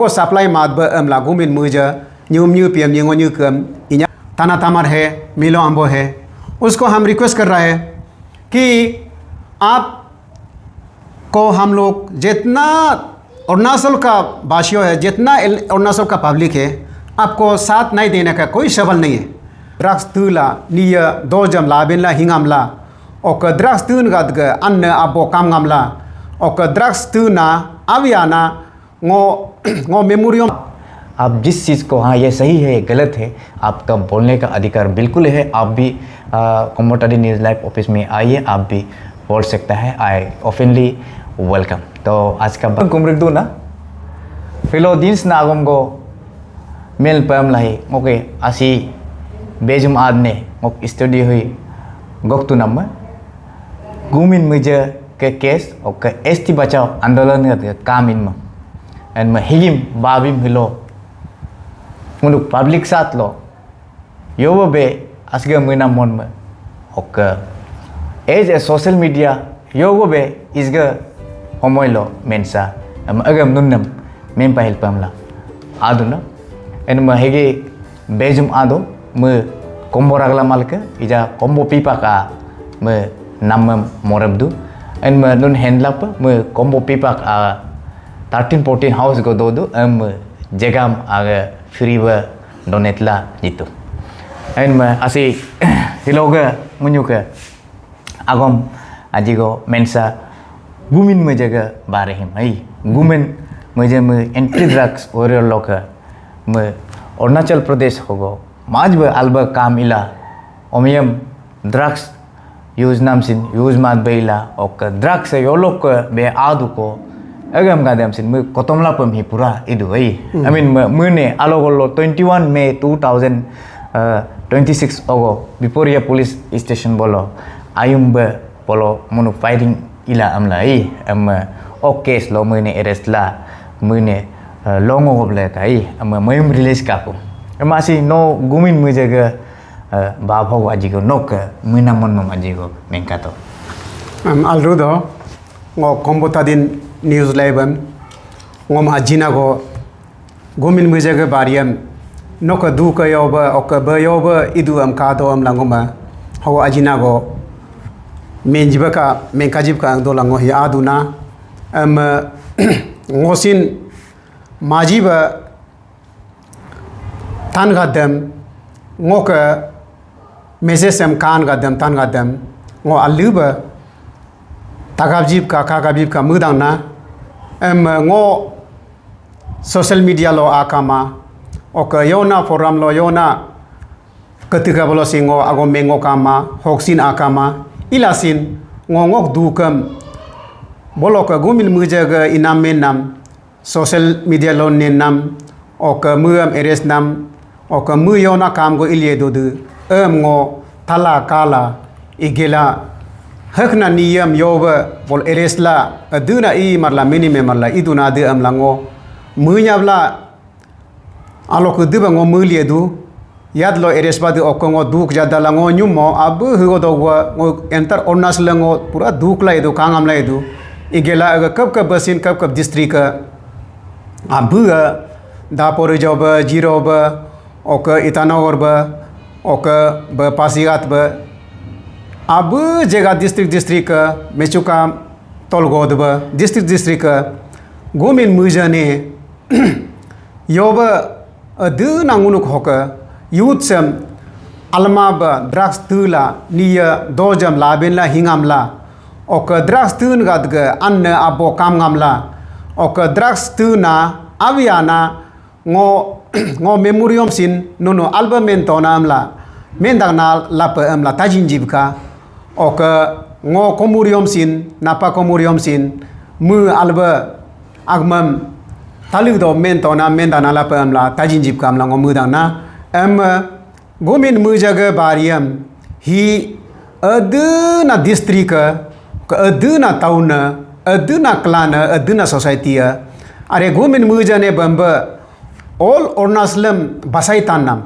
को सप्लाई मात ब गुमिन मुझे न्यूम न्यू पीएम न्यू न्यू कम इन्या ताना तमर है मिलो अम्बो है उसको हम रिक्वेस्ट कर रहे हैं कि आप को हम लोग जितना अरुणाचल का वासियों है जितना अरुणाचल का पब्लिक है आपको साथ नहीं देने का कोई सवाल नहीं है ड्रग्स तुला निया दो जम लाबिन ला हिंगामला और ड्रग्स तुन गद ग अन्य अबो काम गामला और ड्रग्स तुना अभियाना ngो मेमोरियम आप जिस चीज़ को हाँ ये सही है ये गलत है आपका बोलने का अधिकार बिल्कुल है। आप भी कोमोटाडी न्यूज़ लाइव ऑफिस में आइए, आप भी बोल सकता है। आई ओपनली वेलकम। तो आज का कुमरिक दो ना फिलो दिन्स ना आगम को मेल पम लाही ओके आसी बेजुम आदने ओक स्टडी हुई गोक्तु नम्बर गुमिन मुझे के केस और एसटी बचाओ आंदोलन का काम इन एंड मैं हिगिम बाबिम हिलो मुनुक पब्लिक साथ लो यो बे असगे मुना मन में ओक एज ए सोशल मीडिया यो बे इसगे हमोय लो मेंसा अगम नुनम मेन पहल पमला आदु न एंड मैं हेगे बेजुम आदो मैं कोम्बो रगला मालके इजा कोम्बो पीपा का मैं नाम मोरबदु एंड मैं नुन हैंडलप मैं कोम्बो पीपा का 13-14 house go do jegam aga free ba donate la gitu and ma asi hiloga munyuka agom ajigo mensa gumin me jaga barehim ai gumen me anti drugs warrior loka me Arunachal Pradesh hogo majba alba kamila omium drugs use namsin use mat beila ok drugs yolok be adu ko agam gadam sin mu kotomla pam hi pura idu ai I mean mune alogolo 21 May 2026 ogo Viporia police station bolo ayumba bolo munu fighting ila amla ai am ok case lo mune arrest la mune longo hoble kai am mayum release ka ko amasi no gumin mu jaga ba bhaw ajigo nok muna mon mom ajigo menkato alrudo ngo kombotadin news लाइवम ngom ajina go gomin mujaga bariam noka du ka yoba ok ba yoba idu am ka do am langoma ho ajina go menjiba ka menkajib ka do lango hi aduna am ngosin majiba tan gadam ngoka mesesem kan gadam tan gadam ngo aluba tagabjib ka kakabjib ka mudang na ngो social media लो आकामा ओक योना forum लो योना कतिका बोलो सिंगो आगो मेंगो कामा होक्सिन आकामा इलासिन ngok दुकम बोलो का गुमिन मुजग इनाम में नाम सोशल मीडिया लो ने नाम ओक मुम एरेस नाम ओक मु योना काम गो इलिए दोदु ngो थाला काला इगेला हकना नियम योबा बोल एरेसला अदुना ई मरला मिनी में मरला इदुना दे अमलांगो मुयाबला आलोक दुबंगो मुलिए दु याद लो एरेस बादु ओकोंगो दुक जादा लांगो न्युमो अब हुगो दोगवा एंटर अरुणाचल लांगो पूरा दुक ला इदु कांगम ला इदु इगेला कब कब बसिन कब कब डिस्ट्रिक्ट अब दापोर जब जीरो ब ओक इतानगर ब ओक ब पासीगात ब अब जगह डिस्ट्रिक्ट मेचुका तोलगोदब डिस्ट्रिक्ट गोमिन मुजने योब अदु नांगुनुक होक यूथ सम अलमाब ड्रग्स तुला निया दोजम लाबिनला हिंगामला ओक ड्रग्स तुन गदग अन्न अबो काम गामला ओक ड्रग्स तुना अभियाना ngो मेमोरियम सिन नुनो अल्बम मेन तोना अमला मेंदांगना लाप अमला ताजिन जिबका ओक ngो कोमुरियम सिन नापा कोमुरियम सिन मु अल्बा आगमम तालु दो मेन तोना मेंदाना लाप अमला ताजिन जिबका अमला ngो मुदांगना गोमिन मुजग बारियम ही अदुना डिस्ट्रिक्ट अदुना टाउन अदुना क्लान अदुना सोसाइटी अरे गोमिन मुजने बंब ऑल अरुणाचलम बसाई तानम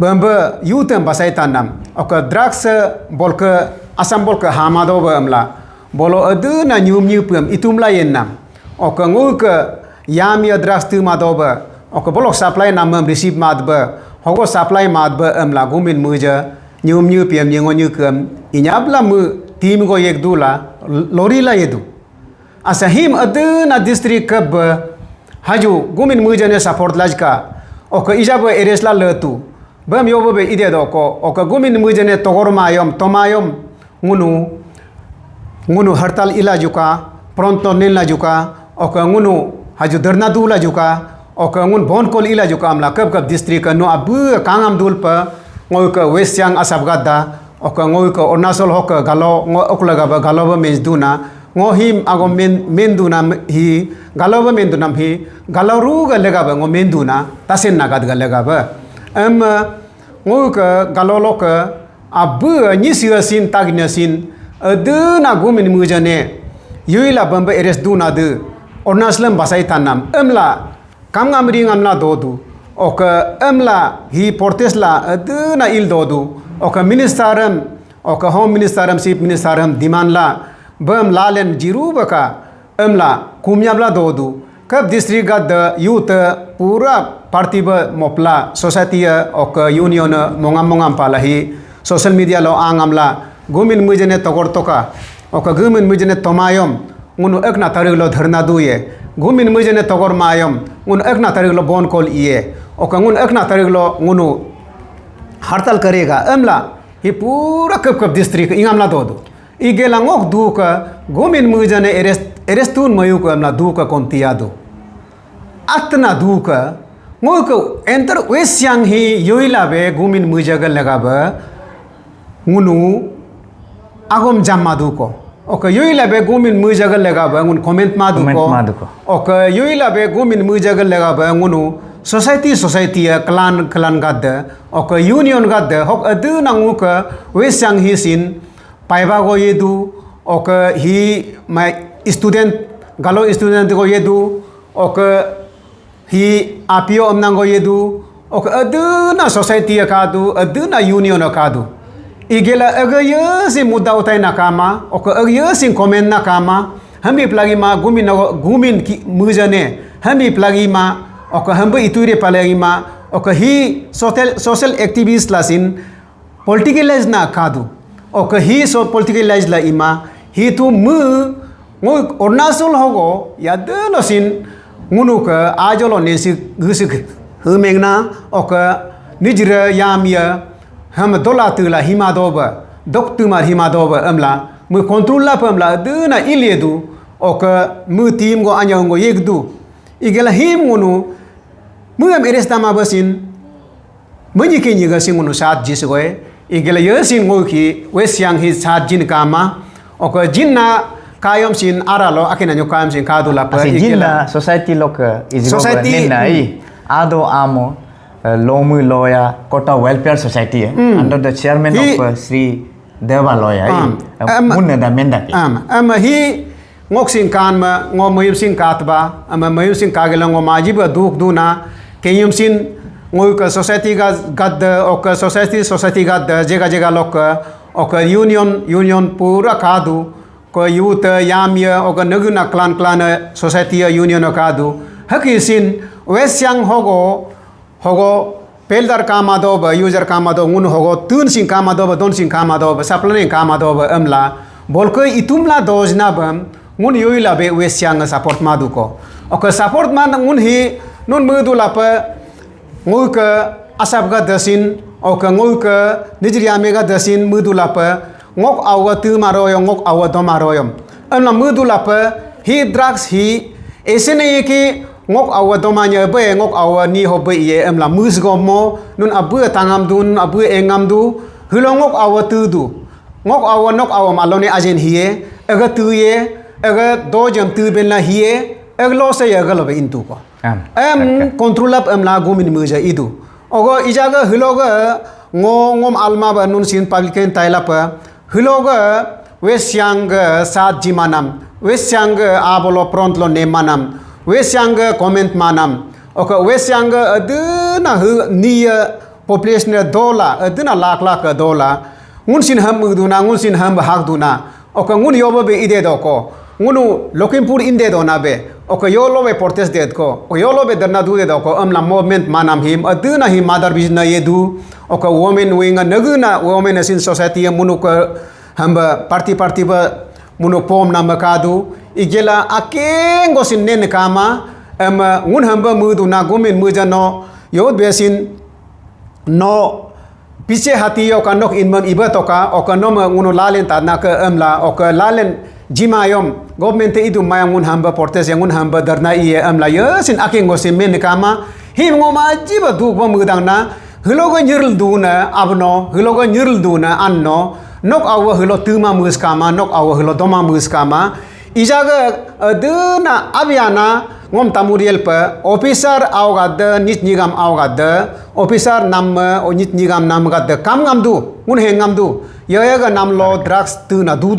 बंब यूथ बसाई तानम ओक ड्रग्स बोलक असम बोलक हामादो बमला बोलो अदुना न्यूम न्यूपम इतुमला येन्नम okay nguk yam ya drugs tu ma do ba ok bolok supply nam receive mat ba hogo supply mat ba la gumin muja nyum nyu piam nyu nyu kem inyab la mu team go yek dula lori la yedu asa him aduna district kab haju gumin muja ne support lajka ok ijab eres la letu bam yo be ide do ko ok gumin muja ne togor mayom tomayom ngunu hartal ila juka pronto nila juka ok ngunu haju dharna dula juka ok ngun bon kol ila juka amla kab district no abu kangam dul pa ngoi ka west yang asab gadda ok ngoi ka ornasol hok galo ngo oklaga ba galo ba mezduna ngo him ago menduna hi galo ba menduna hi galo ru ga lega ba ngo menduna tasen na gad ga lega ba ngoi ka galo lok abu ni sin tagnya sin aduna gumin mujane yuila bamba eres duna de ornaslam basai tanam kam ngamri ngamla dodu oka hi portesla aduna il dodu oka ministeram oka home ministeram chief ministeram dimanla bam lalen jiru baka kumyabla dodu kab district gad youth pura party ba mopla society oka union mongam palahi social media lo angamla gumin mujane togor toka oka gumin mujane tomayom ngunu ekna tariglo dharna duye gumin mujane togor mayom ngunu ekna tariglo bon kol iye oka ngun ekna tariglo ngunu hartal करेगा hi pura kap district ingamla dodo igela ngok duka gumin mujane erestun mayu ko amla duka kontiado atna duka ngok enter wesyang hi yoila be gumin mujaga lagaba ngunu agom jamma duko oka yoila be gumin mujaga lagaba ngun comment ma duko oka yoila be gumin mujaga lagaba ngunu society clan gadda oka union gadda hok adu nanguka wesyang hi sin paiba go yedu oka hi my student galo student go yedu oka hi apio amnang go yedu oka adu na society akadu adu na union akadu igela agaya si muda utai nakama oka agaya sin comment nakama hami plagi ma gumin ki mujane hami plagi ma oka hamba ituri palagi ma oka hi social activist lasin politicalize na kadu oka hi so politicalize la ima hi tu ngo ornasul hogo yadno sin ngunuka ajolo nesi gusik humengna oka nijra yamya ham dola tula himadoba doktu mar himadoba amla mu control la pamla duna iliedu oka mu team go anyango yegdu igela him ngunu muam erestama basin manyike nyiga singunu sat jisgoe igela yesin ngoki wesyang hi sat jin kama oka jinna kayom sin aralo akina nyo kayom sin kadula pa igela society loka society nai ado amo lomu loya kota welfare society under the chairman of Sri Deva Loya munna da menda hi ngok sin kan ma ngo mayum sin katba mayum sin kagela ngo majiba duk duna kenyum sin ngoi ka society ga gad oka society gad jega lok oka union pura kadu ko youth yamya oka naguna clan society union kadu hakisin wesyang hogo peldar kamado ba user kamado ngun hogo tun sin kamado ba don sin kamado ba saplane kamado ba amla bolko itumla dojna bam ngun yoila be wesyang support maduko oka support man ngun hi non mudula pa nguka asabga dasin oka nguka nijriya mega dasin mudula pa ngok awa tu maroyom ngok awa do maroyom amla mudula pa hi drugs hi esene yeki ngok awa domanya be ngok awa ni hobe ye amla musgomo nun abu tangam dun abu engam du hulongok awa tudu ngok awa nok awa malone ajen hiye aga tuye aga dojam tu benla hiye aglo se agalo be intu ko control up amla gumin muja idu ogo ijaga huloga ngom alma ba nun sin publican tailapa huloga wesyang sat jimanam wesyang abolo prontlo nemanam wesyang comment manam oka wesyang aduna niya population dola aduna lakh dola ngun sin ham duna ngun sin ham hak duna oka ngun yoba be ide doko ngunu Lokhimpur inde dona be oka yolo be protest det ko o yolo be darna du de ko amla movement manam him aduna hi mother business yedu oka women wing naguna women in society munuka hamba party ba munopom namakadu igela akengo sin nen kama ngun hamba mudu na gomen mujano yod besin no piche hati yo kanok inmam ibatoka okanoma nguno lalen tadna ka amla oka lalen jimayom government idu mayangun hamba portes yangun hamba darna iye amla yasin akengo sin men kama him ngoma jiba du ba mudang na hulogo nyirl duna abno hulogo nyirl duna anno nok awa hulo tuma muskama nok awa hulo doma muskama ijaga aduna abiana ngom tamuriel pa officer awgad nit nigam awgad officer nam o nit nigam nam gad kam ngam du un he ngam du yayaga nam lo drugs tu na du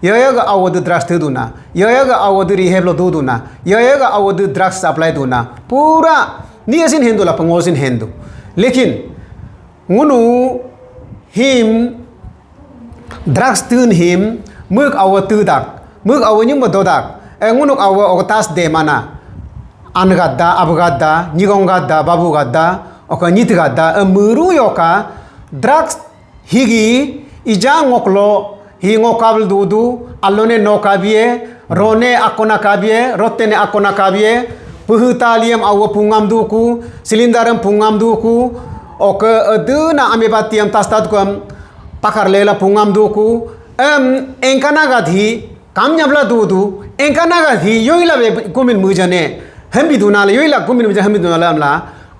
yayaga awad drugs tu na yayaga awad rehab lo du na yayaga awad drugs supply du na pura ni asin hindu la pangosin hindu lekin ngunu him drugs tun him muk awad tu dak muk awad nyum dodak ngunuk awad otas de mana an gadda abgadda nigong gadda babu gadda oka nit gadda muru yoka drugs higi ija ngoklo hi ngokabl dudu allone no kabie rone akona kabie rotene akona kabie puhutaliam awa pungam duku silindaram pungam duku oka aduna amebatiam tastadkum pakar lela pungam duku engkana gadhi kamnyabla dudu engkana gadhi yoila be kumin mujane hambi dunala yoila kumin muja hambi dunala amla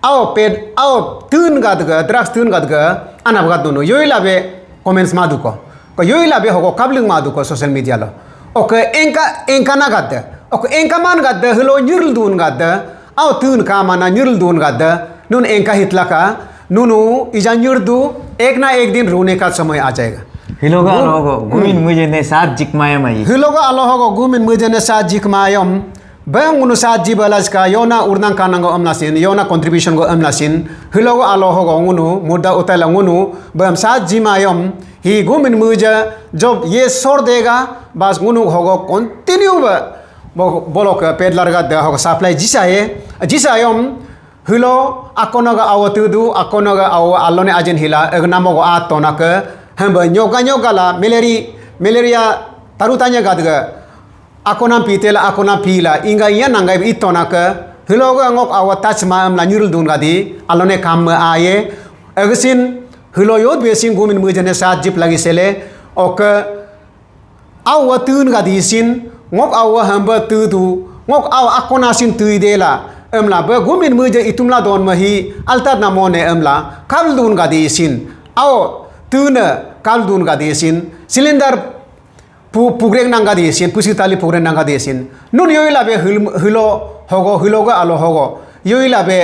aw ped aw tun gadga drugs tun gadga anab gadunu yoila be comments maduko ko yoila be hogo kabling maduko social media lo oke engkana gadda oke engkaman gadda hlo nyirl dun gadda aw tun ka mana nyirl dun gadda nun engka hitlaka nunu इजा nyurdu एक ना एक दिन रोने का समय आ जाएगा हिलोगा आलोगो गुमिन मुझे ने साथ जिकमायम आई हिलोगा आलोगो गुमिन मुझे ने साथ जिकमायम bang unu saat jibalas ka yona urnang kanang go amlasin yona contribution go amlasin hilogo aloho go ngunu muda utala ngunu bam saat jimayom hi gumin muja job ye sor dega bas ngunu hogo continue ba bolok pedlar ga de hogo supply jisayom hilo akonaga awatudu akonaga aw alone ajen hila egnamo go atonaka hamba nyoga la malaria tarutanya gadga akona pitela akona pila inga iya nangai itona ke hilogo ngok awatach ma amla nyurul dun gadi alone kam aye agsin hiloyod besin gumin mujane saat jip lagi sele ok awatun gadi sin ngok awa hamba tudu ngok aw akona sin tuidela amla ba gumin muja itumla don mahi altar namone amla kal dun gadi sin aw tuna kal dun gadi sin cylinder pugreng nangga desin pusitali pugreng nangga desin nun yoila be hilo hogo hiloga alo hogo yoila be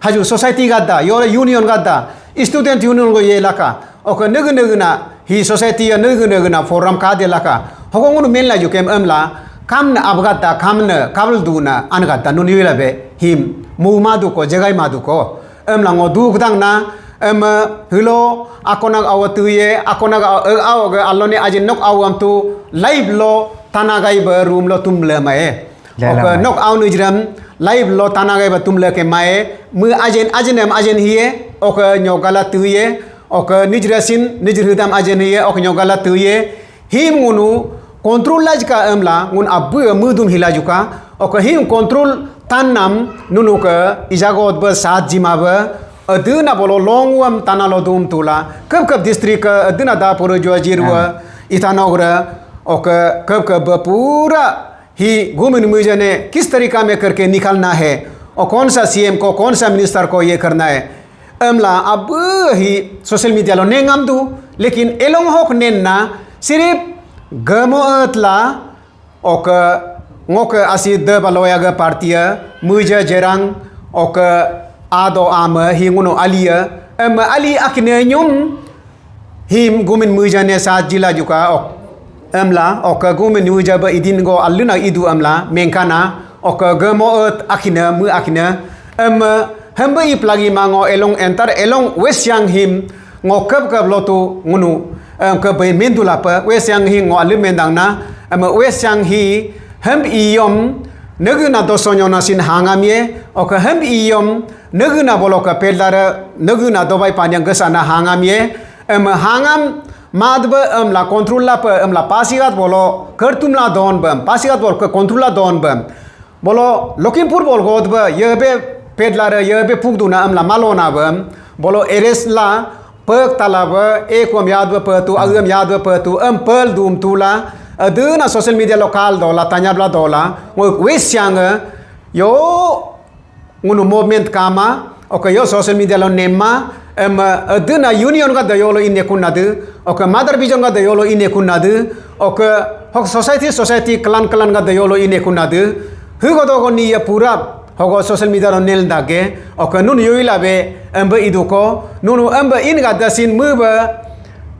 haju society gadda yola union gadda student union go yelaka ok negna hi society ya negna forum ka de laka hogo ngunu menla ju kem amla kamna abgadda kamna kabul duna angadda nun yoila be him mumadu ko jegai madu ko amla ngo du gdang na hilo akonag awatuye akonag awag alone ajin nok awam tu live lo tanagai ba room lo tumle mae ok nok aw nujram live lo tanagai ba tumle ke mae mu ajen hiye ok nyogala tuye ok nijrasin nijrudam ajen hiye ok nyogala tuye him ngunu control laj ka amla ngun abu mudum hilajuka ok him control tanam nunu ka ijagot ba sat jima ba aduna bolo longwam tanalo dum tula kap district aduna da puro joajirwa itanogra और कब पूरा ही गुमिन मुझे ने किस तरीका में करके निकालना है और कौन सा सीएम को कौन सा मिनिस्टर को ये करना है अमला अब ही सोशल मीडिया लो नेंगम दू लेकिन एलोंग होक नेन्ना सिर्फ गमोतला और ngok asi de baloya ga partia muja jerang ok ado ama hinguno alia ali akne nyum him gumin muja ne sa jila juga ok amla ok gumin muja ba idin go aluna idu amla menkana ok gamoot akina mu akina hamba i plagi mango elong enter elong wesyang him ngokap ka lotu ngunu ka be mendula pa wesyang hi ngo alu mendang na wesyang hi hem iyom neguna dosonyona sin hangamye oka hem iyom neguna boloka peldara neguna dobai panyang gesana hangamye hangam madba la control la pa la pasigat bolo kertum la don bam pasigat bol ka control la don bam bolo Lokhimpur bol godba yebe pedlara yebe pugduna la malona bam bolo eres la pek talaba ekom yadba petu agam yadba petu pel dum tula aduna social media lokal dola tanya bla dola wesyanga yo unu movement kama oka yo social media lo nemma aduna union ga dayolo inne kunadu oka mother vision ga dayolo inne kunadu oka hok society clan ga dayolo inne kunadu hugodo ni ya pura hogo social media lo nel dage oka nun yoila be iduko nunu inga dasin muba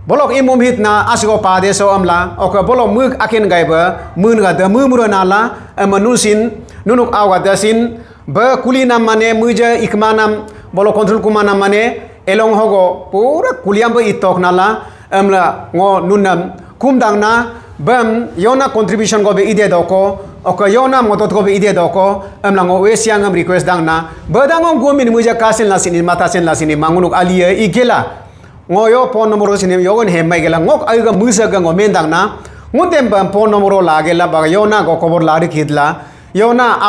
bolok imum hitna asgo pade so amla oka bolok mug akin gaiba mun ga da mumura nala nusin nunuk awa dasin ba kulina mane muja ikmanam bolok kontrol kumana mane elong hogo pura kuliam ba itok nala ngo nunam kumdangna bam yona contribution go be ide doko oka yona motot go be ide doko ngo wesiang request dangna badangong gomin muja kasil lasini matasen lasini mangunuk aliya igela ngoyo phone number sini yogon hemmai gela ngok aiga musa ga ngomen dangna ngundem bam phone number lagela ba yona go kobor lari khidla yona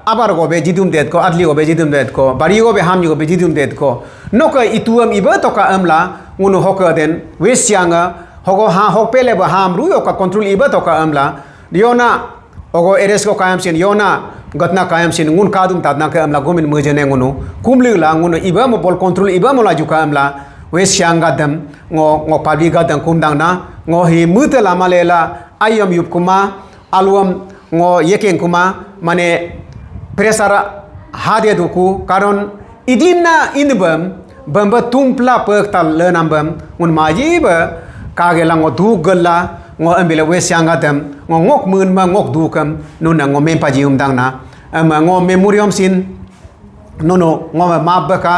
abar go be jidum det ko adli go be jidum det ko bari go be ham go be jidum det ko noka ituam iba to ka amla ngunu hoka den wesianga hogo ha hokpele ba ham ru yoka control iba to ka amla yona ogo eres ko kayam sin yona gatna kayam sin ngun kadum tadna ka amla gomin mujene ngunu kumli la ngunu iba mo bol control iba mo la ju ka amla wesianga dam ngo public ga dang kumdang na ngo hi mutela malela ayam yup kuma alwam ngo yekeng kuma mane presara hade duku karon idinna inbam bamba tumpla pektal lenambam ngun maji ba kagela ngo dugalla ngo ambele wesianga dam ngo ngok mun ma ngok dukam nuna ngo mempaji umdangna ngo memorium sin nono ngo mabaka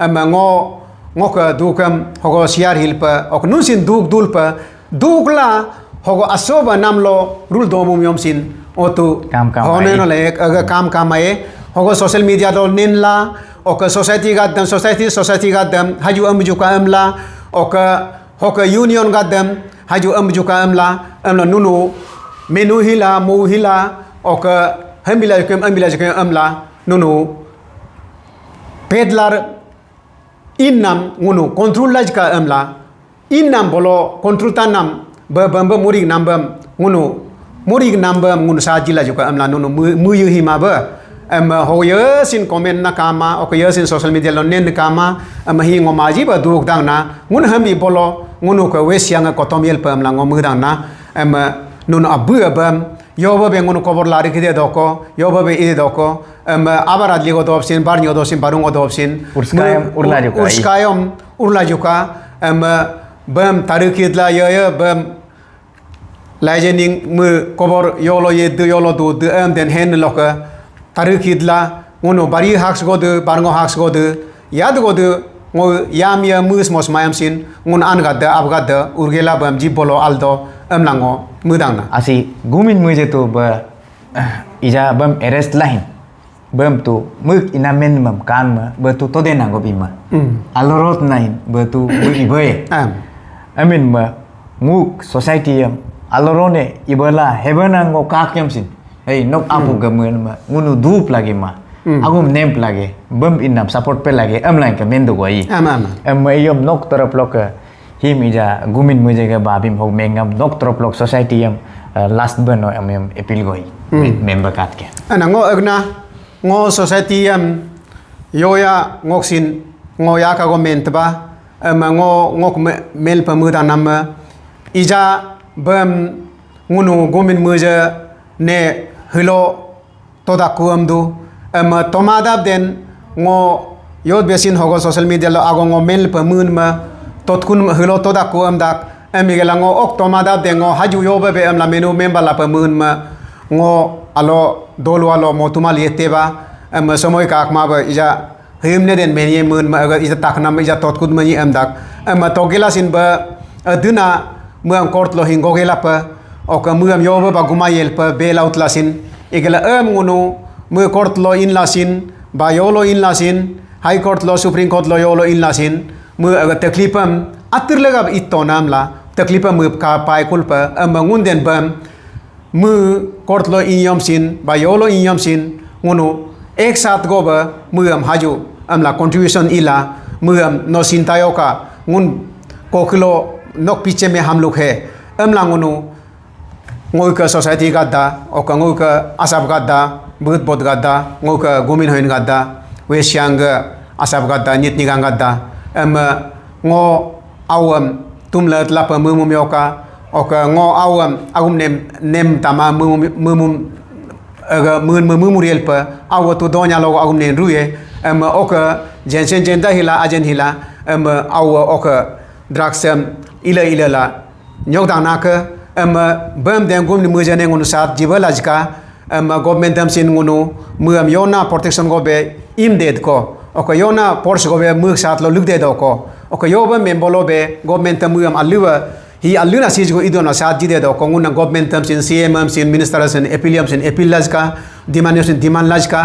ngo ngoka dukam hogo siar hilpa ok nusin dulpa dugla hogo asoba namlo rul domum yomsin otu hono le aga kam kamae hogo social media do ninla ok society gadam haju amju ka amla ok hoka union gadam haju amju ka amla nunu menu hila mu hila ok hambila jukem amla nunu pedlar innam ngunu control laj ka amla innam bolo control tanam bamba murig nambam ngunu murig nambam ngunu sajila juga amla nunu muyu hima ba hoye sin comment na kama o ko sin social media lo nen kama hi ngomaji ba duk dang na ngun hami bolo ngunu ko wesyanga kotomiel pam la ngomu dang na nunu abu bam yoba be ngunu kobor lari kide doko yoba be ide doko abarat ligo dopsin barnyo dosin barungo dopsin urskayom urla juga bam tarikidla ya bam lajening mu kobor yolo yedu yolo du den hen loka tarikidla ngunu bari haks godu barngo haks godu yad godu ngo yamya mus mos mayam sin ngun angadda abgadda urgela bam jibolo aldo amlango mudangna asi gumin muje tu ba ija bam arrest lain bam tu muk inamen mam kan ma ba tu to den ngo bima alorot nain ba tu muk ibe amin ma muk society yam alorone ibala hebana ngo kakyam sin hey nok apu gamen ma ngunu dup lagi ma agum nem lagi bam inam support pe lagi am lain ka mendo goi am yom nok tarap lok him ija gumin muje ga babim ho mengam nok tarap lok society yam last bano am appeal goi member kat ke ana ngo agna ngo society yam yoya ngoksin ngo ya ka go mentba ngo mel pamuda nam ija bam ngunu gumin muje ne hilo toda kuamdu tomada den ngo yod besin hogo social media lo ago ngo mel pamun ma totkun hilo toda kuam dak emigela ngo ok tomada den ngo haju yoba be am la menu member la pamun ma ngo alo dolu alo motumal yeteba somoy ka akma ba ija himne den menye mun ma aga ija taknam ija totkun ma yi am dak togela sin ba aduna muam kort lo hingogela pa ok muam yoba ba gumayel pa bailout lasin igala ngono mu court lo in lasin ba yolo in lasin high court lo supreme court lo yolo in lasin mu aga taklipam atir laga itto namla taklipam mu ka pai kulpa ngunden bam mu court lo in yom sin ba yolo in yom sin ngono ek साथ गोबा मुम हाजु अमला contribution इला मुम no सिंतायो का उन कोकिलो नोक पीछे में हम लोग है अमला गुनु ngôi ka society gadda oka ngôi ka asap gadda बहुत बहुत gadda ngôi ka gumin hoin gadda wesyang asap gadda nit nigang gadda ngo awam tumla tlapa mumum yoka oka ngo awam agum nem tama mumum aga mun real pa aw tu donya lo agum ne ruye oka jensen jenda hila ajen hila aw oka drugs ila la nyok dang na ka bam den gum ni mujane ngunu sat jibala jka government am sin ngunu muam yona protection go be im dead ko oka yona force go be mu sat lo luk de do ko oka yoba membolo be government muam aluwa hi aluna sij go idona sat jide do ko nguna government am sin cm am sin minister sin epilium sin epilaj ka diman sin diman laj ka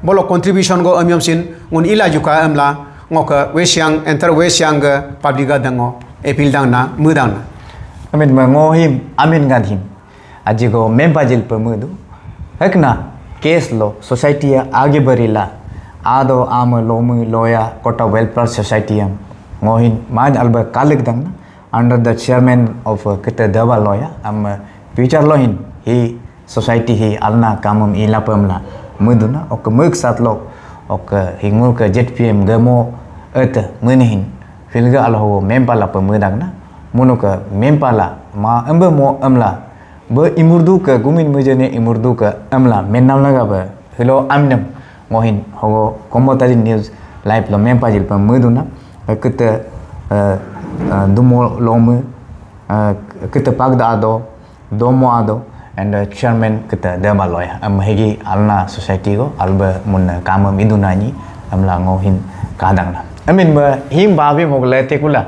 bolo contribution go am sin ngun ilaju ka amla ngoka wesyang enter wesyang public dango epil dang na mudang na amin mengohim amin gadhim ajigo membajil pemudu hekna case lo society ya आगे बरीला आदो आम लोमु लोया Kota welfare society am ngohin maj alba kalik dang under the chairman of kita dewa loya am future lohin hi society hi alna kamum ila pemla muduna ok muk sat lo ok hingul ke jpm gamo et munihin filga alho membala pemudang na munuka mempala ma ambe mo amla be imurdu ke gumin mujane imurdu ke amla menam laga be hello amnem ngohin hogo komotari news live lo mempajil pa muduna kita dumo lomu kita pagda ado domo ado and chairman kita dema loya am hegi alna society go alba mun kamam iduna ni amla ngohin kadang na amin ba him babi mogle tekula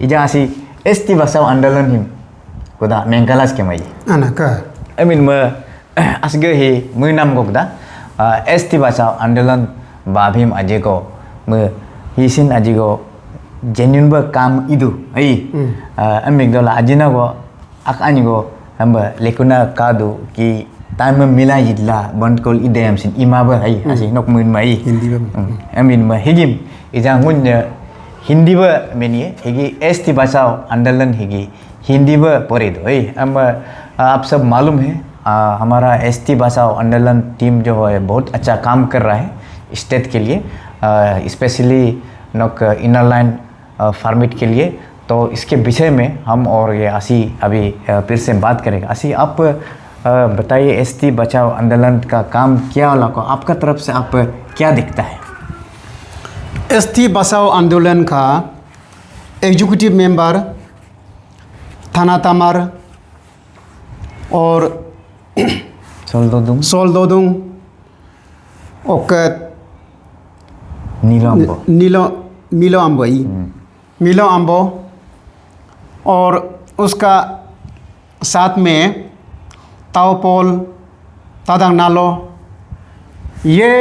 ija si esti basau andalan him kuda mengkalas ke mai anaka amin ma asge hi munam gokda esti basau andalan babhim ajego me hisin ajigo genuine ba kam idu ai amin dola ajina go akani go hamba lekuna kadu ki time mila yidla bandkol idem sin imaba ai asi nok mun mai hindi ba amin ma higim ija ngun Hindi ब मेनिए हिगी Estee बचाओ अंडरलन हिगी हिंदी ब पढ़े दो हम आप सब मालूम है हमारा एस्टी बचाओ अंडरलन टीम जो है बहुत अच्छा काम कर रहा है स्टेट के लिए स्पेशली नोक इनर लाइन फार्मिट के लिए तो इसके विषय में हम और ये आसी अभी फिर से बात करेंगे आसी आप बताइए एस्टी बचाओ अंडरलन का काम क्या वाला को आपका तरफ से आप क्या दिखता है एसटी बचाओ आंदोलन का एग्जीक्यूटिव मेंबर थाना तमर और सोलदोदुंग ओके मिलो अम्बो और उसका साथ में ताओपोल तादंग नालो ये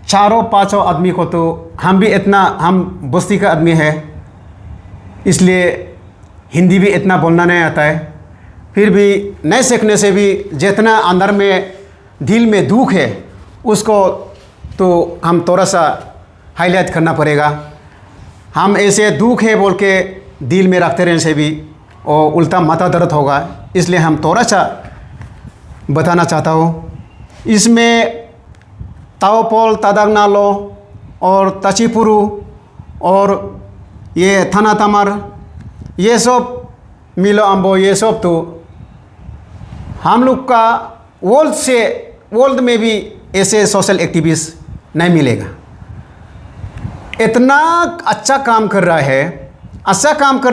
चारों पांचों आदमी को तो हम भी इतना हम बस्ती का आदमी है इसलिए हिंदी भी इतना बोलना नहीं आता है फिर भी नहीं सीखने से भी जितना अंदर में दिल में दुख है उसको तो हम थोड़ा सा हाईलाइट करना पड़ेगा हम ऐसे दुख है बोल के दिल में रखते रहने से भी और उल्टा माथा दर्द होगा इसलिए हम थोड़ा सा बताना चाहता हूँ इसमें ताओपोल तादागनालो और तचिपुरु और ये थाना तमर ये सब मिलो अम्बो ये सब तो हम लोग का वर्ल्ड में भी ऐसे सोशल एक्टिविस्ट नहीं मिलेगा इतना अच्छा काम कर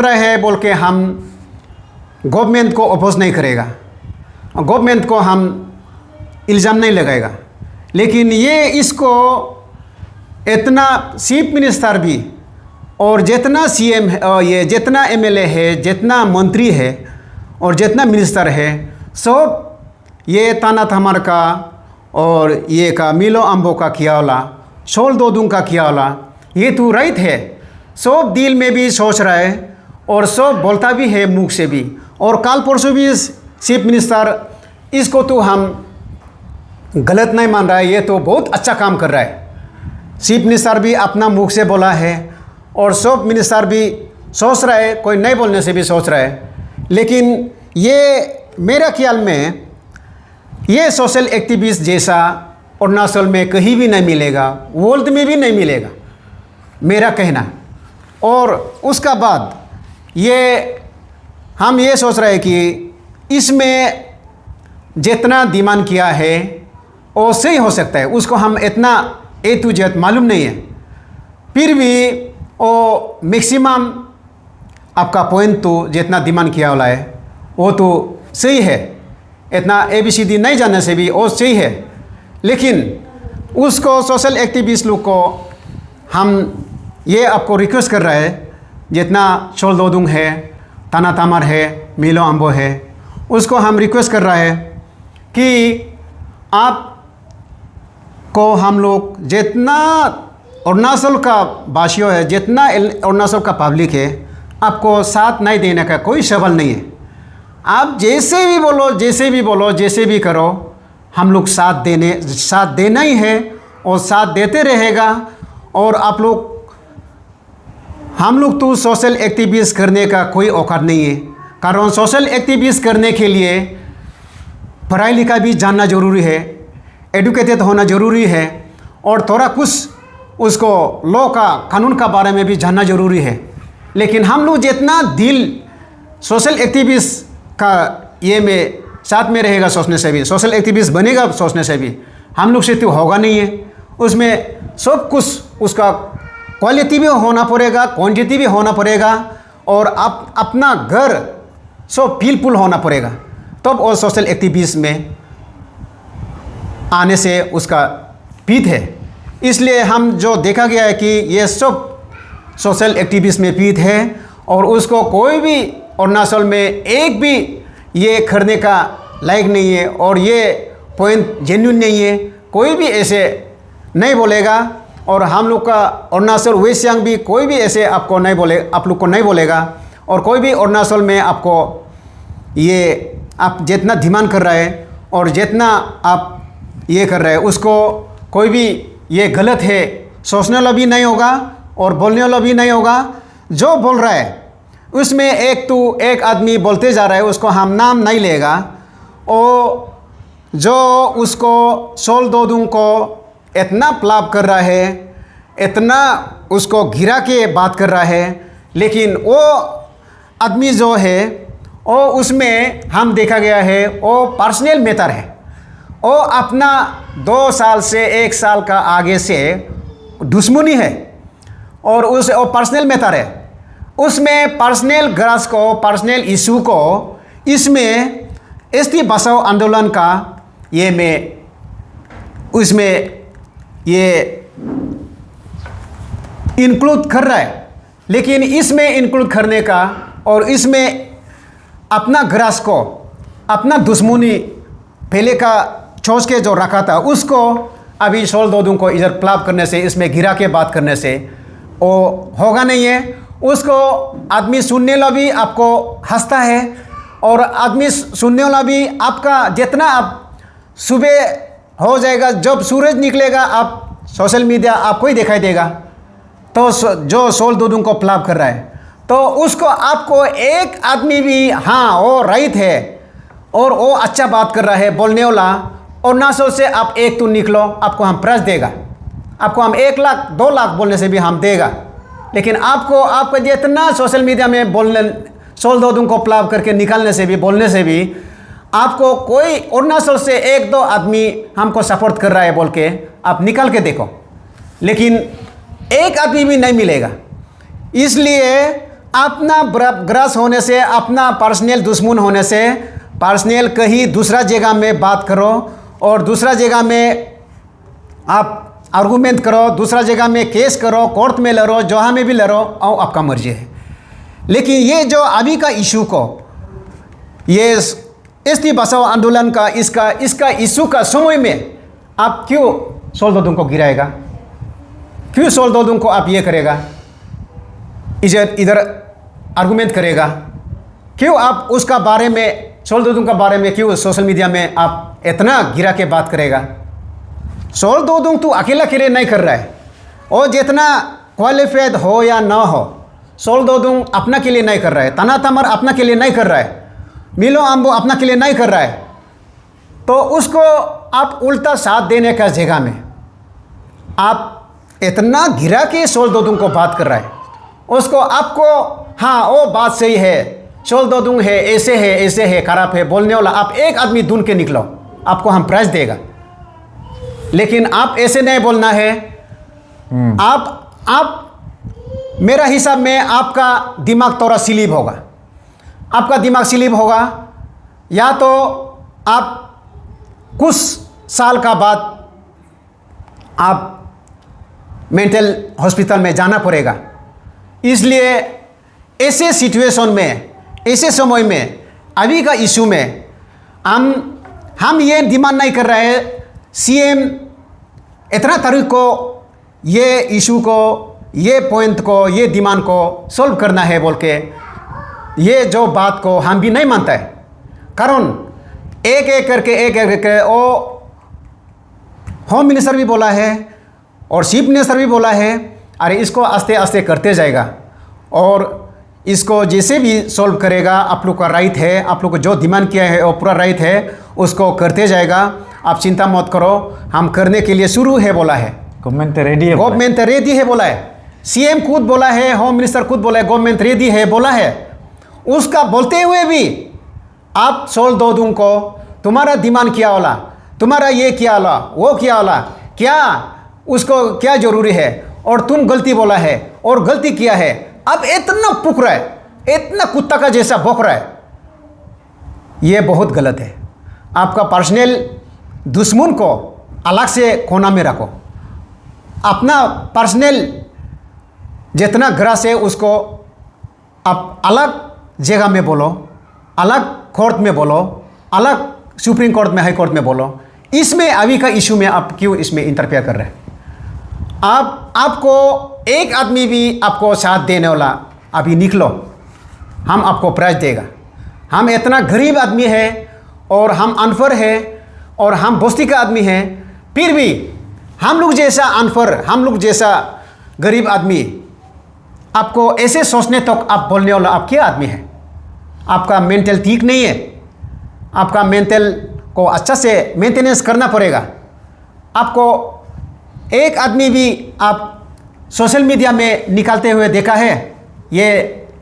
रहा है बोल के हम गवर्नमेंट को अपोज नहीं करेगा गवर्नमेंट को हम इल्ज़ाम नहीं लगाएगा लेकिन ये इसको इतना चीफ मिनिस्टर भी और जितना सीएम ये जितना एमएलए है जितना मंत्री है और जितना मिनिस्टर है सब ये ताना थमर का और ये का मिलो अम्बो का किया वाला शोल दोदुंग का किया वाला, ये तो राइट है। सब दिल में भी सोच रहा है और सब बोलता भी है मुख से भी। और कल परसों भी चीफ मिनिस्टर इसको तो हम गलत नहीं मान रहा है, ये तो बहुत अच्छा काम कर रहा है। चीफ मिनिस्टर भी अपना मुख से बोला है और सब मिनिस्टर भी सोच रहा है, कोई नहीं बोलने से भी सोच रहा है। लेकिन ये मेरा ख्याल में ये सोशल एक्टिविस्ट जैसा अरुणाचल में कहीं भी नहीं मिलेगा, वर्ल्ड में भी नहीं मिलेगा, मेरा कहना। और उसका बाद ये हम ये सोच रहे हैं कि इसमें जितना डिमांड किया है वो सही हो सकता है, उसको हम इतना ए टू जेड मालूम नहीं है, फिर भी वो मैक्सिमम आपका पॉइंट तो जितना डिमांड किया वाला है वो तो सही है, इतना ABCD नहीं जानने से भी वो सही है। लेकिन उसको सोशल एक्टिविस्ट लोग को हम ये आपको रिक्वेस्ट कर रहे हैं, जितना शोल दोदुंग है, ताना तामर है, मिलो अम्बो है, उसको हम रिक्वेस्ट कर रहे हैं कि आप को हम लोग जितना अरुणाचल का वासियों है, जितना अरुणाचल का पब्लिक है, आपको साथ नहीं देने का कोई सवाल नहीं है। आप जैसे भी बोलो, जैसे भी बोलो, जैसे भी करो, हम लोग साथ देना ही है और साथ देते रहेगा। और आप लोग हम लोग तो सोशल एक्टिविस्ट करने का कोई औकात नहीं है, कारण सोशल एक्टिविस्ट करने के लिए पढ़ाई लिखा भी जानना ज़रूरी है, एडुकेटेड होना ज़रूरी है, और थोड़ा कुछ उसको लॉ का कानून का बारे में भी जानना ज़रूरी है। लेकिन हम लोग जितना दिल सोशल एक्टिविस्ट का ये में साथ में रहेगा सोचने से भी, सोशल एक्टिविस्ट बनेगा सोचने से भी, हम लोग से तो होगा नहीं है। उसमें सब कुछ उसका क्वालिटी भी होना पड़ेगा, क्वांटिटी भी होना पड़ेगा, और आप अपना घर सब फीलफुल होना पड़ेगा, तब और सोशल एक्टिविस्ट में आने से उसका पीठ है। इसलिए हम जो देखा गया है कि ये सब सोशल एक्टिविस्ट में पीठ है, और उसको कोई भी अरुणाचल में एक भी ये करने का लायक नहीं है, और ये पॉइंट जेन्युइन नहीं है, कोई भी ऐसे नहीं बोलेगा। और हम लोग का अरुणाचल वेस्ट सियांग भी कोई भी ऐसे आपको नहीं बोले, आप लोग को नहीं बोलेगा। और कोई भी अरुणाचल में आपको ये आप जितना डिमांड कर रहा है और जितना आप ये कर रहे हैं, उसको कोई भी ये गलत है सोचने वाला भी नहीं होगा और बोलने वाला भी नहीं होगा। जो बोल रहा है उसमें एक आदमी बोलते जा रहा है, उसको हम नाम नहीं लेगा, और जो उसको शोल दोदुंग को इतना प्लाप कर रहा है, इतना उसको घिरा के बात कर रहा है, लेकिन वो आदमी जो है वो उसमें हम देखा गया है वो पर्सनल मैटर है। वो अपना 2 साल से 1 साल का आगे से दुश्मनी है, और वो पर्सनल मैटर है। उसमें पर्सनल ग्रास को, पर्सनल इशू को इसमें एसटी बचाओ आंदोलन का ये में उसमें ये इंक्लूड कर रहा है। लेकिन इसमें इंक्लूड करने का और इसमें अपना ग्रास को, अपना दुश्मनी पहले का सोच के जो रखा था, उसको अभी शोल दोदुंग को इधर प्लाप करने से, इसमें गिरा के बात करने से वो होगा नहीं है। उसको आदमी सुनने वाला भी आपको हंसता है, और आदमी सुनने वाला भी आपका जितना आप सुबह हो जाएगा, जब सूरज निकलेगा, आप सोशल मीडिया आपको ही दिखाई देगा, तो जो शोल दोदुंग को प्लाप कर रहा है, तो उसको आपको एक आदमी भी हाँ वो राइट है और वो अच्छा बात कर रहा है बोलने वाला, और ना से आप एक तो निकलो, आपको हम प्राइज देगा, आपको हम 1 लाख 2 लाख बोलने से भी हम देगा। लेकिन आपको जितना सोशल मीडिया में बोलने, शोल दोदुंग को प्लाप करके निकालने से भी, बोलने से भी, आपको कोई अरुणाचल से 1-2 आदमी हमको सपोर्ट कर रहा है बोल के आप निकाल के देखो, लेकिन एक आदमी भी नहीं मिलेगा। इसलिए अपना ग्रास होने से, अपना पर्सनल दुश्मन होने से, पर्सनल कहीं दूसरा जगह में बात करो, और दूसरा जगह में आप आर्गूमेंट करो, दूसरा जगह में केस करो, कोर्ट में लड़ो, जहाँ में भी लड़ो, और आपका मर्जी है। लेकिन ये जो अभी का इशू को, ये एसटी बचाओ आंदोलन का इसका इशू का समय में आप क्यों सोल्दोदुंग को गिराएगा? क्यों सोल्दोदुंग को आप ये करेगा, इधर आर्गुमेंट करेगा? क्यों आप उसका बारे में, सोल्दोदुंग का बारे में क्यों सोशल मीडिया में आप इतना गिरा के बात करेगा? सोल्दोदुंग तो अकेला के लिए नहीं कर रहा है, और जितना क्वालिफाइड हो या ना हो, सोल्दोदुंग अपना के लिए नहीं कर रहा है, तना तमर अपना के लिए नहीं कर रहा है, मिलो आम्बो अपना के लिए नहीं कर रहा है। तो उसको आप उल्टा साथ देने का जगह में आप इतना गिरा के सोल्दोदुंग को बात कर रहा है, उसको आपको हाँ वो बात सही है, सोल्दोदुंग है, ऐसे है, खराब है बोलने वाला आप एक आदमी ढूंढ के निकलो, आपको हम प्राइज देगा। लेकिन आप ऐसे नहीं बोलना है। आप मेरा हिसाब में आपका दिमाग थोड़ा स्लिप होगा, आपका दिमाग स्लिप होगा, या तो आप कुछ साल का बाद आप मेंटल हॉस्पिटल में जाना पड़ेगा। इसलिए ऐसे सिचुएशन में, ऐसे समय में, अभी का इशू में हम ये डिमांड नहीं कर रहे हैं सीएम इतना तारीख को ये इशू को, ये पॉइंट को, ये डिमांड को सॉल्व करना है बोल के, ये जो बात को हम भी नहीं मानता है। कारण एक एक करके वो होम मिनिस्टर भी बोला है और चीफ मिनिस्टर भी बोला है, अरे इसको आस्ते आस्ते करते जाएगा और इसको जैसे भी सॉल्व करेगा, आप लोग का राइट है, आप लोग को जो डिमांड किया है वो पूरा राइट है, उसको करते जाएगा, आप चिंता मत करो, हम करने के लिए शुरू है बोला है। गवर्नमेंट रेडी है, गवर्नमेंट रेडी है बोला है, सीएम खुद बोला है, होम मिनिस्टर खुद बोला है, गवर्नमेंट रेडी है बोला है। उसका बोलते हुए भी आप सोल्दोदुंग को तुम्हारा डिमांड किया वाला, तुम्हारा ये किया वाला, वो किया वाला, क्या उसको क्या जरूरी है, और तुम गलती बोला है और गलती किया है, अब इतना पुक रहा है, इतना कुत्ता का जैसा भौंक रहा है, ये बहुत गलत है। आपका पर्सनल दुश्मन को अलग से कोना में रखो, अपना पर्सनल जितना ग्रास है उसको आप अलग जगह में बोलो, अलग कोर्ट में बोलो, अलग सुप्रीम कोर्ट में, हाई कोर्ट में बोलो। इसमें अभी का इशू में आप क्यों इसमें इंटरफेयर कर रहे हैं? आपको एक आदमी भी आपको साथ देने वाला अभी निकलो, हम आपको प्राइज देगा। हम इतना गरीब आदमी है और हम अनफर है और हम बस्ती का आदमी है, फिर भी हम लोग जैसा अनफर, हम लोग जैसा गरीब आदमी, आपको ऐसे सोचने तक आप बोलने वाला आप क्या आदमी है? आपका मेंटल ठीक नहीं है, आपका मेंटल को अच्छा से मेंटेनेंस करना पड़ेगा। आपको एक आदमी भी आप सोशल मीडिया में निकालते हुए देखा है, ये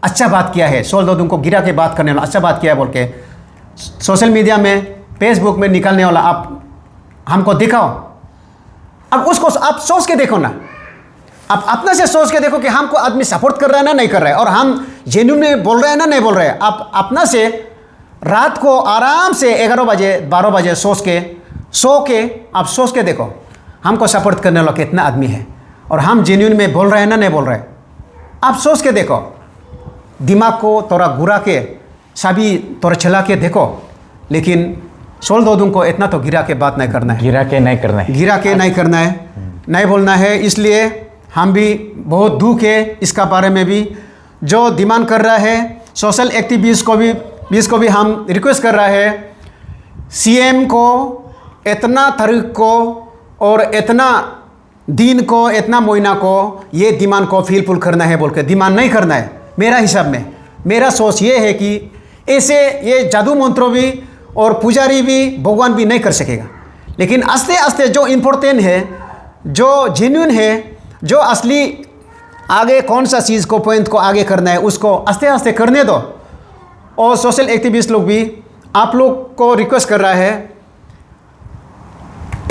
अच्छा बात किया है, सोल्दोदुंग को गिरा के बात करने वाला अच्छा बात किया है बोल के सोशल मीडिया में, फेसबुक में निकालने वाला आप हमको दिखाओ। अब उसको आप सोच के देखो ना, आप अपना से सोच के देखो कि हमको आदमी सपोर्ट कर रहा है ना नहीं कर रहा है, और हम जेन्युइन में बोल रहे हैं ना नहीं बोल रहे हैं। आप अपना से रात को आराम से 11 बजे 12 बजे सो के आप सोच के देखो हमको सपोर्ट करने वाला कितना आदमी है, और हम जेन्युइन में बोल रहे हैं ना नहीं बोल रहे हैं। आप सोच के देखो, दिमाग को थोड़ा घुरा के, सभी थोड़ा चला के देखो, लेकिन सोल्दोदुंग को इतना तो गिरा के बात नहीं करना है, गिरा के नहीं करना है, गिरा के नहीं करना है, नहीं बोलना है। इसलिए हम भी बहुत दुख है इसका बारे में भी, जो डिमांड कर रहा है सोशल एक्टिविस्ट को भी हम रिक्वेस्ट कर रहा है, सीएम को इतना तारीख को और इतना दिन को, इतना महीना को ये डिमांड को फुल करना है बोल के डिमांड नहीं करना है। मेरा हिसाब में, मेरा सोच ये है कि ऐसे ये जादू मंत्रों भी और पुजारी भी, भगवान भी नहीं कर सकेगा, लेकिन आस्ते आस्ते जो इम्पोर्टेंट है, जो जेन्युइन है, जो असली आगे कौन सा चीज़ को, पॉइंट को आगे करना है, उसको आस्ते आस्ते करने दो। और सोशल एक्टिविस्ट लोग भी आप लोग को रिक्वेस्ट कर रहा है,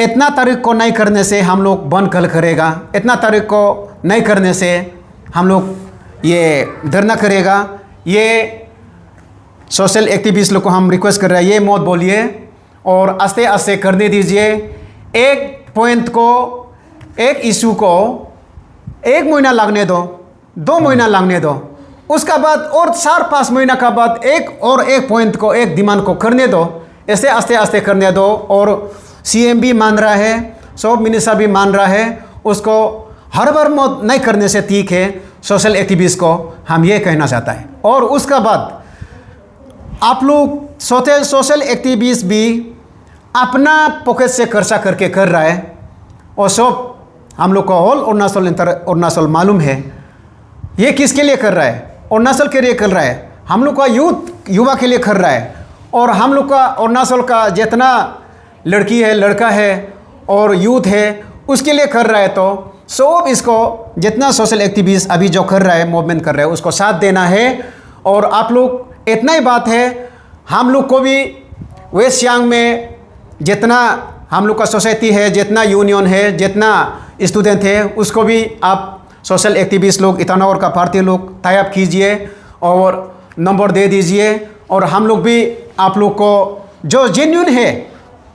इतना तारीख को नहीं करने से हम लोग बंद कल करेगा, इतना तारीख को नहीं करने से हम लोग ये धरना करेगा। ये सोशल एक्टिविस्ट लोग को हम रिक्वेस्ट कर रहे हैं, ये मत बोलिए और आस्ते आस्ते करने दीजिए। एक पॉइंट को, एक इशू को 1 महीना लगने दो, 2 महीना लगने दो, उसका बाद और 4-5 महीना का बाद एक पॉइंट को, एक डिमांड को करने दो, ऐसे आस्ते आस्ते करने दो। और सीएम भी मान रहा है, सब मिनिस्टर भी मान रहा है, उसको हर बार मौत नहीं करने से ठीक है सोशल एक्टिविस्ट को, हम ये कहना चाहता है। और उसका बाद आप लोग सोशल एक्टिविस्ट भी अपना पॉकेट से खर्चा करके कर रहा है, और सब हम लोग को होल अरुणाचल मालूम है ये किसके लिए कर रहा है। अरुणाचल के लिए कर रहा है, हम लोग का युवा के लिए कर रहा है। और हम लोग का अरुणाचल का जितना लड़की है, लड़का है और यूथ है उसके लिए कर रहा है। तो सब इसको जितना सोशल एक्टिविस्ट अभी जो कर रहा है, मूवमेंट कर रहा है, उसको साथ देना है। और आप लोग इतना ही बात है, हम लोग को भी वेस्ट सियांग में जितना हम लोग का सोसाइटी है, जितना यूनियन है, जितना स्टूडेंट है, उसको भी आप सोशल एक्टिविस्ट लोग, ईटानगर का पार्टी लोग टाई अप कीजिए और नंबर दे दीजिए। और हम लोग भी आप लोग को जो जेन्युइन है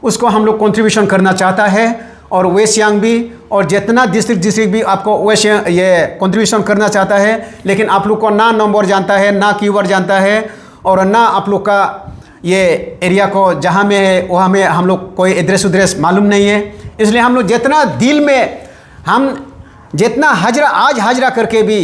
उसको हम लोग कंट्रीब्यूशन करना चाहता है। और वेस्ट सियांग भी और जितना डिस्ट्रिक्ट भी आपको वेस्ट ये कंट्रीब्यूशन करना चाहता है, लेकिन आप लोग को ना नंबर जानता है, ना कीवर्ड जानता है, और ना आप लोग का ये एरिया को जहाँ में है वहाँ में हम लोग कोई एड्रेस मालूम नहीं है। इसलिए हम लोग जितना दिल में हम जितना आज हाजरा करके भी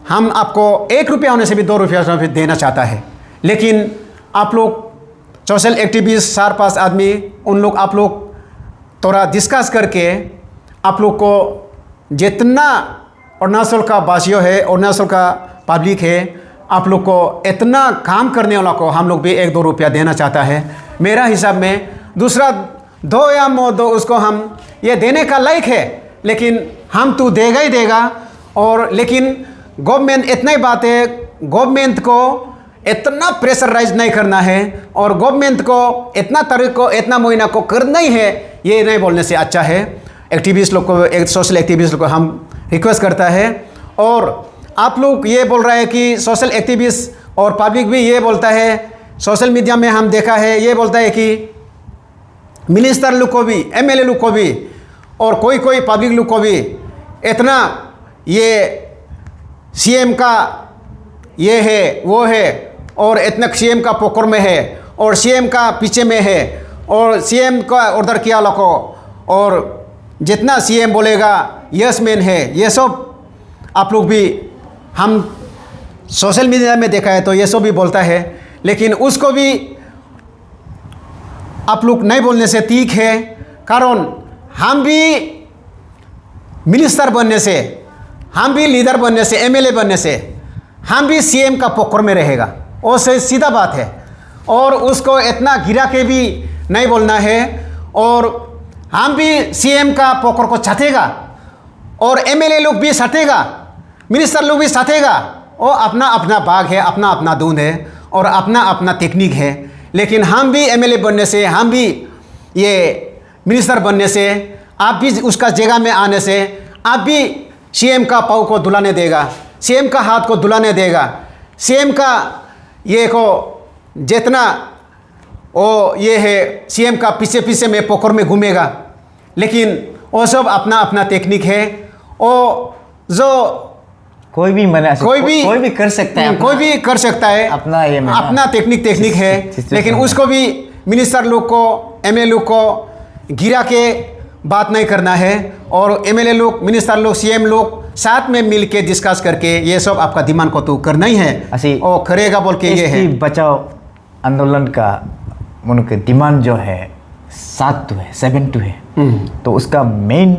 हम आपको 1 रुपया होने से भी 2 रुपया से भी देना चाहता है। लेकिन आप लोग सोशल एक्टिविस्ट 4-5 आदमी, उन लोग आप लोग थोड़ा डिस्कस करके आप लोग को जितना अरुणाचल का वासियों है, अरुणाचल का पब्लिक है, आप लोग को इतना काम करने वाला को हम लोग भी 1-2 रुपया देना चाहता है। मेरा हिसाब में दूसरा 2 या 2 उसको हम ये देने का लायक है, लेकिन हम तो देगा ही देगा। और लेकिन गवर्नमेंट इतना ही बात है, गवर्नमेंट को इतना प्रेशराइज नहीं करना है, और गवर्नमेंट को इतना तारीख को, इतना महीना को करना ही है, ये नहीं बोलने से अच्छा है। एक्टिविस्ट लोग को, एक सोशल एक्टिविस्ट लोग को हम रिक्वेस्ट करता है। और आप लोग ये बोल रहा है कि सोशल एक्टिविस्ट और पब्लिक भी ये बोलता है, सोशल मीडिया में हम देखा है, ये बोलता है कि मिनिस्टर लोग को भी, एमएलए लोग को भी और कोई पब्लिक लोग को भी इतना ये सीएम का ये है वो है, और इतना सीएम का पकड़ में है, और सीएम का पीछे में है, और सीएम का ऑर्डर किया लोगों, और जितना सीएम बोलेगा यस मैन है। ये सब आप लोग भी हम सोशल मीडिया में देखा है, तो ये सब भी बोलता है, लेकिन उसको भी आप लोग नहीं बोलने से ठीक है। कारण हम भी मिनिस्टर बनने से, हम भी लीडर बनने से, एमएलए बनने से हम भी सीएम का पकड़ में रहेगा, और से सीधा बात है। और उसको इतना गिरा के भी नहीं बोलना है। और हम भी सीएम का पकड़ को चाटेगा, और एमएलए लोग भी साटेगा, मिनिस्टर लोग भी साटेगा। और अपना अपना बाग है, अपना अपना दूध है, और अपना अपना टेक्निक है। लेकिन हम भी एमएलए बनने से, हम भी ये मिनिस्टर बनने से, आप भी उसका जगह में आने से, आप भी सीएम का पाँव को दुलाने देगा, सीएम का हाथ को दुलाने देगा, सीएम का ये को जितना वो ये है सीएम का पीछे पीछे में पकड़ में घूमेगा। लेकिन वो सब अपना अपना टेक्निक है। वो जो कोई भी कर सकता है, कोई भी कर सकता है, अपना ये अपना टेक्निक है। लेकिन उसको भी मिनिस्टर लोग को, एमएलए लोग को गिरा के बात नहीं करना है। और एमएलए लोग, मिनिस्टर लोग, सीएम लोग साथ में मिल के डिस्कस करके ये सब आपका डिमांड को तो करना ही है, और करेगा बोल के ये है। बचाओ आंदोलन का उनके डिमांड जो है 7 है। तो उसका मेन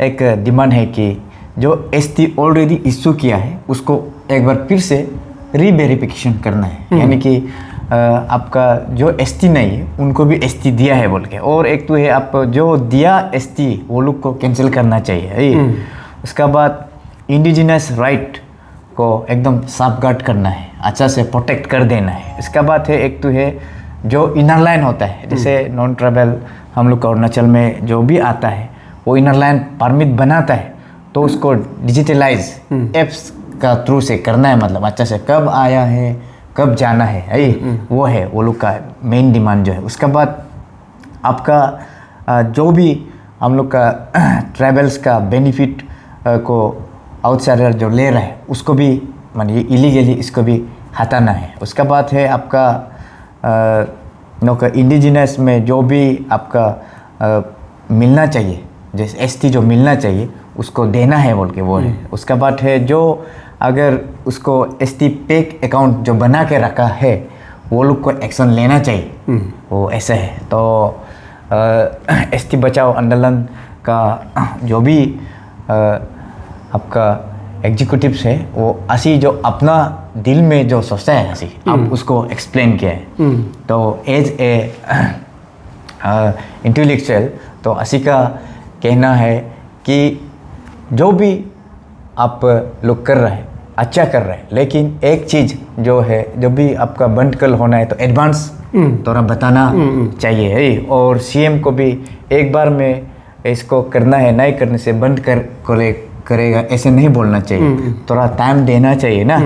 एक डिमांड है कि जो एसटी ऑलरेडी इशू किया है उसको एक बार फिर से रीवेरिफिकेशन करना है। यानी कि आपका जो एसटी नहीं है उनको भी एसटी दिया है बोल के, और एक तो है आप जो दिया एसटी वो लोग को कैंसिल करना चाहिए। उसका बाद इंडिजिनस राइट को एकदम साफगार्ड करना है, अच्छा से प्रोटेक्ट कर देना है। इसका बाद है एक तो है जो इनर लाइन होता है, जैसे नॉन ट्रैवल हम लोग का अरुणाचल में जो भी आता है वो इनर लाइन परमिट बनाता है, तो उसको डिजिटलाइज एप्स का थ्रू से करना है। मतलब अच्छा से कब आया है, कब जाना है, वो है वो लोग का मेन डिमांड जो है। उसके बाद आपका जो भी हम लोग का ट्रैवल्स का बेनिफिट को आउटसाइडर जो ले रहा है उसको भी मान ये इलीगली इसको भी हटाना है। उसका बात है आपका इंडिजिनस में जो भी आपका मिलना चाहिए, जैसे एसटी जो मिलना चाहिए उसको देना है बोल के वो है। उसका बात है जो अगर उसको एसटी पेक अकाउंट जो बना के रखा है वो लोग को एक्शन लेना चाहिए, वो ऐसा है। तो एसटी बचाओ आंदोलन का जो भी आपका एग्जीक्यूटिव्स है वो असी जो अपना दिल में जो सोचता है असी आप उसको एक्सप्लेन किया है। तो एज ए इंटेलेक्चुअल तो असी का कहना है कि जो भी आप लोग कर रहे हैं अच्छा कर रहे हैं, लेकिन एक चीज़ जो है जो भी आपका बंद कल होना है तो एडवांस थोड़ा बताना चाहिए। और सीएम को भी एक बार में इसको करना है, नहीं करने से बंद करेगा ऐसे नहीं बोलना चाहिए, थोड़ा टाइम देना चाहिए ना।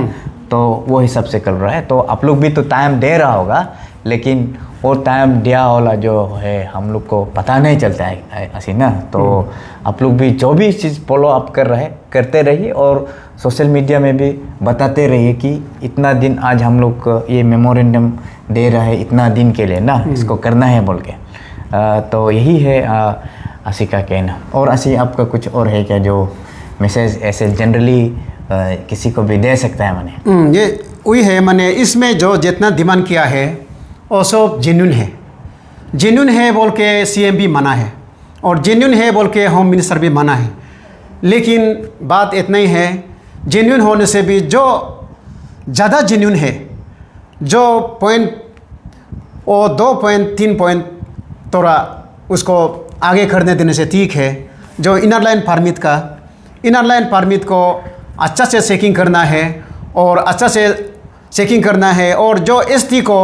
तो वो हिसाब से कर रहा है। तो आप लोग भी तो टाइम दे रहा होगा, लेकिन वो टाइम दिया वाला जो है हम लोग को पता नहीं चलता है ऐसी ना। तो आप लोग भी जो भी चीज़ फॉलो अप कर रहे हैं करते रहिए और सोशल मीडिया में भी बताते रहिए कि इतना दिन आज हम लोग को ये मेमोरेंडम दे रहा है इतना दिन के लिए ना, इसको करना है बोल के। तो यही है असी का कहना। और असी आपका कुछ और है क्या जो मैसेज ऐसे जनरली किसी को भी दे सकता है मैंने? ये वही है मैंने इसमें जो जितना डिमांड किया है वो सब जेन्युइन है बोल के सीएम भी माना है और जेन्युइन है बोल के होम मिनिस्टर भी माना है। लेकिन बात इतना ही है, जेन्युइन होने से भी जो ज़्यादा जेन्युइन है, जो पॉइंट वो 2 पॉइंट 3 पॉइंट थोड़ा उसको आगे करने देने से ठीक है। जो इनर लाइन परमिट को अच्छा से चेकिंग करना है और अच्छा से चेकिंग करना है। और जो एसटी को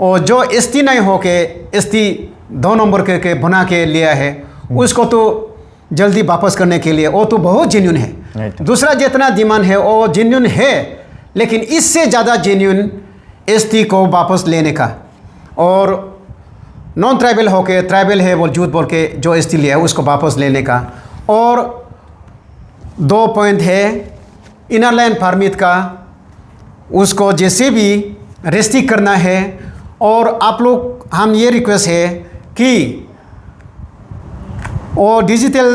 और जो एसटी नहीं हो के एसटी 2 नंबर के बना के लिया है उसको तो जल्दी वापस करने के लिए वो तो बहुत जेन्युइन है। दूसरा जितना डिमांड है वो जेन्युइन है, लेकिन इससे ज़्यादा जेन्युइन एसटी को वापस लेने का और नॉन ट्राइबल हो के ट्राइबल है वो झूठ बोल के जो एसटी लिया है उसको वापस लेने का। और 2 पॉइंट है इनर लाइन परमिट का, उसको जैसे भी रेस्ट्रिक्ट करना है। और आप लोग हम ये रिक्वेस्ट है कि वो डिजिटल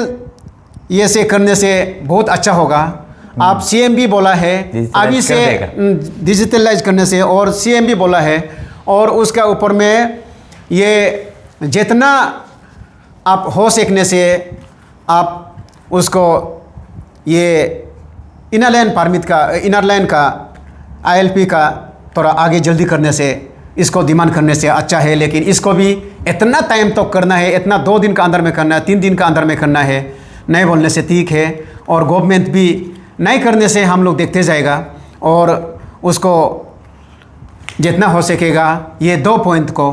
ये से करने से बहुत अच्छा होगा। आप सीएम भी बोला है अभी से डिजिटलाइज करने से, और सीएम भी बोला है। और उसका ऊपर में ये जितना आप हो सकने से आप उसको ये इनर लाइन का आईएलपी का थोड़ा आगे जल्दी करने से इसको डिमांड करने से अच्छा है। लेकिन इसको भी इतना टाइम तो करना है, इतना 2 दिन का अंदर में करना है, 3 दिन का अंदर में करना है, नहीं बोलने से ठीक है। और गवर्नमेंट भी नहीं करने से हम लोग देखते जाएगा और उसको जितना हो सकेगा ये 2 पॉइंट को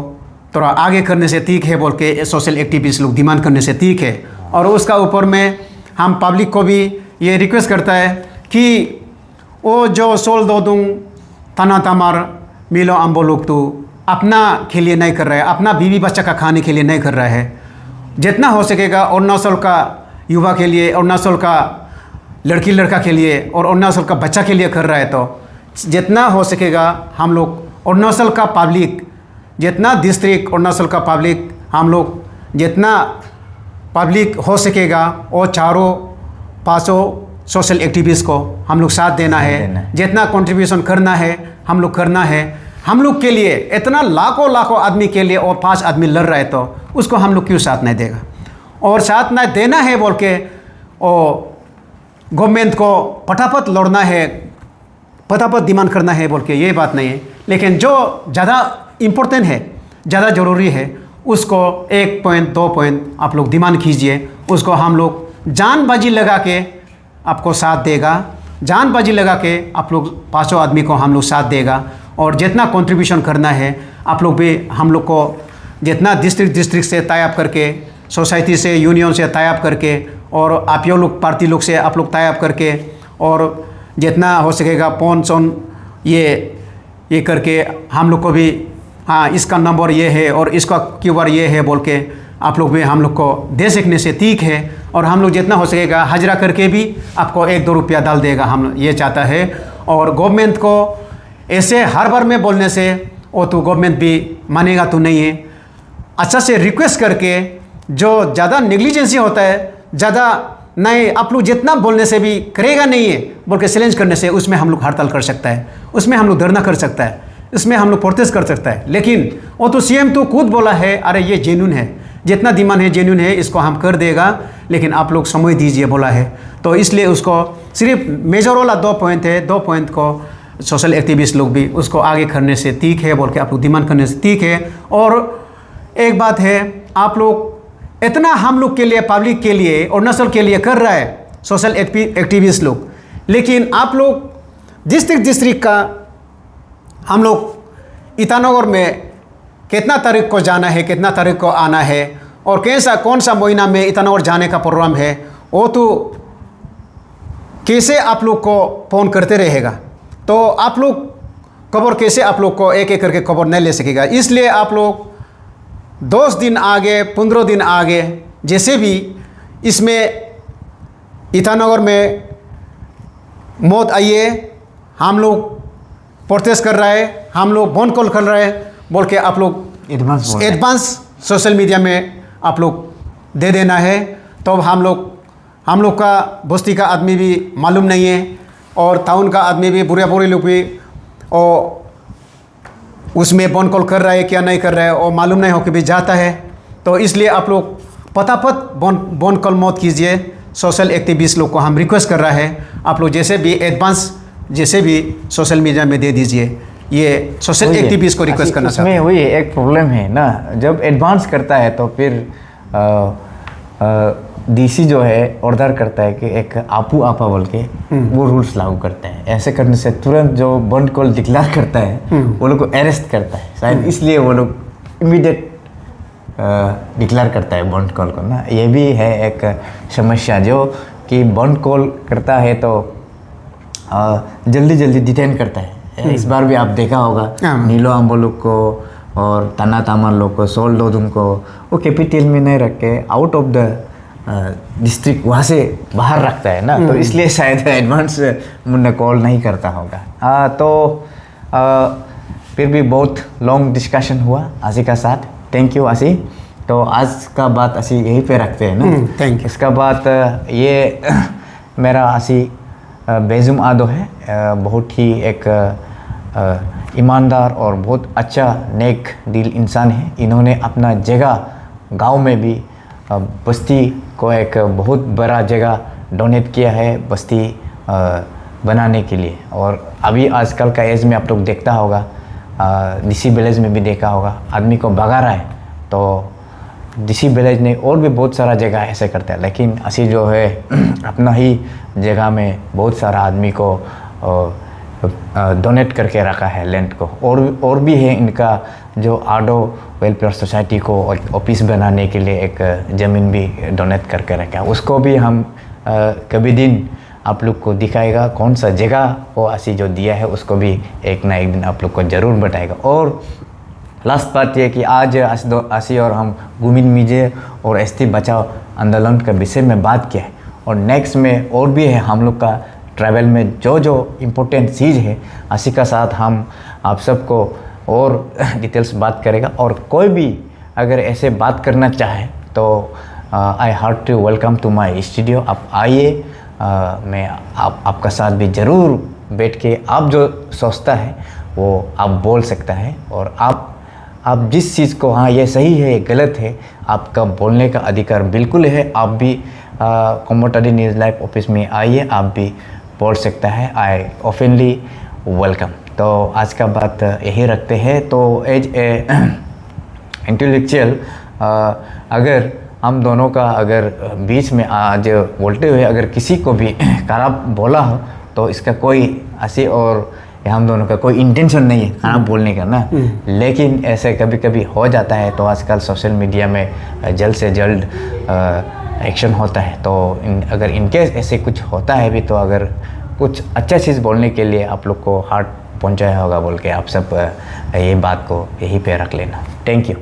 थोड़ा आगे करने से ठीक है बोल के सोशल एक्टिविस्ट लोग डिमांड करने से ठीक है। और उसका ऊपर में हम पब्लिक को भी ये रिक्वेस्ट करता है कि वो जो सोल दो दूँ तना तमार मिलो अम्बो लोग तो अपना के लिए नहीं कर रहा है, अपना बीवी बच्चा का खाने के लिए नहीं कर रहा है। जितना हो सकेगा अरुणाचल का युवा के लिए, अरुणाचल का लड़की लड़का के लिए और अरुणाचल का बच्चा के लिए कर रहा है। तो जितना हो सकेगा हम लोग अरुणाचल का पब्लिक, जितना डिस्ट्रिक्ट अरुणाचल का पब्लिक, हम लोग जितना पब्लिक हो सकेगा वो 4-5 सोशल एक्टिविस्ट को हम लोग साथ देना है। जितना कंट्रीब्यूशन करना है हम लोग करना है। हम लोग के लिए इतना लाखों आदमी के लिए और 5 आदमी लड़ रहे तो उसको हम लोग क्यों साथ नहीं देगा? और साथ नहीं देना है बोल के और गवर्नमेंट को फटाफट लड़ना है, फटाफट डिमांड करना है बोल के ये बात नहीं है। लेकिन जो ज़्यादा इम्पोर्टेंट है, ज़्यादा ज़रूरी है, उसको 1 पॉइंट 2 पॉइंट आप लोग डिमांड कीजिए। उसको हम लोग जान-बाजी लगा के आपको साथ देगा, जान-बाजी लगा के आप लोग 5 आदमी को हम लोग साथ देगा। और जितना कंट्रीब्यूशन करना है आप लोग भी हम लोग को जितना डिस्ट्रिक्ट से टाई अप करके, सोसाइटी से, यूनियन से टाई अप करके और आप लोग पार्टी लोग से आप लोग टाई अप करके और जितना हो सकेगा फोन ये करके हम लोग को भी हाँ इसका नंबर ये है और इसका क्यूआर ये है बोल के आप लोग भी हम लोग को दे सकने से ठीक है। और हम लोग जितना हो सकेगा हाजिरा करके भी आपको 1-2 रुपया डाल देगा, हम ये चाहता है। और गवर्नमेंट को ऐसे हर बार में बोलने से वो तो गवर्नमेंट भी मानेगा तो नहीं है। अच्छा से रिक्वेस्ट करके जो ज़्यादा नेग्लिजेंसी होता है, ज़्यादा नहीं आप लोग जितना बोलने से भी करेगा नहीं है बोल के चैलेंज करने से, उसमें हम लोग हड़ताल कर सकता है, उसमें हम लोग धरना कर सकता है, इसमें हम लोग प्रोटेस्ट कर सकता है। लेकिन वो तो सीएम तो खुद बोला है, अरे ये जेन्युइन है, जितना डिमांड है जेन्युइन है, इसको हम कर देगा, लेकिन आप लोग समय दीजिए बोला है। तो इसलिए उसको सिर्फ मेजर वाला 2 पॉइंट है, 2 पॉइंट को सोशल एक्टिविस्ट लोग भी उसको आगे करने से ठीक है बोल के आप लोग डिमांड करने से ठीक है। और एक बात है, आप लोग इतना हम लोग के लिए, पब्लिक के लिए और नस्ल के लिए कर रहा है सोशल एक्टिविस्ट लोग, लेकिन आप लोग डिस्ट्रिक्ट का हम लोग ईटानगर में कितना तारीख को जाना है, कितना तारीख को आना है और कौन सा महीना में ईटानगर जाने का प्रोग्राम है, वो तो कैसे आप लोग को फ़ोन करते रहेगा। तो आप लोग खबर कैसे आप लोग को एक एक करके खबर नहीं ले सकेगा। इसलिए आप लोग 10 दिन आगे, 15 दिन आगे, जैसे भी इसमें ईटानगर में मौत आइए, हम लोग प्रोटेस्ट कर रहा है, हम लोग फोन कॉल कर रहे हैं बोल के आप लोग एडवांस सोशल मीडिया में आप लोग दे देना है। तो हम लोग का बस्ती का आदमी भी मालूम नहीं है और टाउन का आदमी भी, बुरे लोग भी और उसमें फोन कॉल कर रहा है क्या नहीं कर रहा है और मालूम नहीं हो कि भी जाता है। तो इसलिए आप लोग पतापत फोन कॉल मत कीजिए। सोशल एक्टिविस्ट लोग को हम रिक्वेस्ट कर रहा है, आप लोग जैसे भी एडवांस जैसे भी सोशल मीडिया में दे दीजिए। ये सोशल एक्टिविस्ट को रिक्वेस्ट करना चाहते हैं। इसमें वही एक प्रॉब्लम है ना, जब एडवांस करता है तो फिर डीसी जो है ऑर्डर करता है कि एक आपू आपा बोल के वो रूल्स लागू करता है। ऐसे करने से तुरंत जो बंद कॉल डिक्लेयर करता है वो लोग को अरेस्ट करता है, शायद इसलिए वो लोग इमीडिएट डिक्लेयर करता है बंद कॉल को ना। ये भी है एक समस्या, जो कि बंद कॉल करता है तो जल्दी डिटेन करता है। इस बार भी आप देखा होगा नीलो आम्बो लोग को और ताना तामर लोग को, सोल दोदुम को वो कैपिटल में नहीं रख के आउट ऑफ द डिस्ट्रिक्ट वहाँ से बाहर रखता है ना, तो इसलिए शायद एडवांस मुन्ने कॉल नहीं करता होगा। फिर भी बहुत लॉन्ग डिस्कशन हुआ आशी का साथ। थैंक यू आशी। तो आज का बात आशी यहीं पे रखते हैं ना। Thank you. इसका बात ये मेरा आशी बेजुम आदो है, बहुत ही एक ईमानदार और बहुत अच्छा नेक दिल इंसान है। इन्होंने अपना जगह गांव में भी बस्ती को एक बहुत बड़ा जगह डोनेट किया है बस्ती बनाने के लिए। और अभी आजकल का एज में आप लोग देखता होगा, डीसी विलेज में भी देखा होगा, आदमी को भगा रहा है। तो डीसी विलेज ने और भी बहुत सारा जगह ऐसे करता है, लेकिन असी जो है अपना ही जगह में बहुत सारा आदमी को डोनेट करके रखा है लैंड को। और भी है इनका जो आडो वेलफेयर सोसाइटी को ऑफिस बनाने के लिए एक ज़मीन भी डोनेट करके रखा है। उसको भी हम कभी दिन आप लोग को दिखाएगा कौन सा जगह वो असी जो दिया है, उसको भी एक ना एक दिन आप लोग को ज़रूर बताएगा। और लास्ट बात यह कि आज आशी और हम गुमिन मीजे और एसटी बचाओ आंदोलन के विषय में बात किया है, और नेक्स्ट में और भी है हम लोग का ट्रैवल में जो इम्पोर्टेंट चीज़ है, आशी का साथ हम आप सबको और डिटेल्स बात करेगा। और कोई भी अगर ऐसे बात करना चाहे तो I heart to welcome to my studio. आप आइए, मैं आपका साथ भी ज़रूर बैठ के आप जो सोचता है वो आप बोल सकता है। और आप जिस चीज़ को हाँ ये सही है ये गलत है, आपका बोलने का अधिकार बिल्कुल है। आप भी कोमोटाडी न्यूज़ लाइव ऑफिस में आइए, आप भी बोल सकता है। आई ओपनली वेलकम। तो आज का बात यही रखते हैं। तो एज ए इंटेलेक्चुअल अगर हम दोनों का अगर बीच में आज बोलते हुए अगर किसी को भी खराब बोला हो तो इसका कोई ऐसी और हम दोनों का कोई इंटेंशन नहीं है खराब बोलने का ना, लेकिन ऐसे कभी कभी हो जाता है। तो आजकल सोशल मीडिया में जल्द से जल्द एक्शन होता है। तो अगर इनकेस ऐसे कुछ होता है भी तो अगर कुछ अच्छा चीज़ बोलने के लिए आप लोग को हार्ट पहुंचाया होगा बोल के आप सब ये बात को यहीं पे रख लेना। Thank you.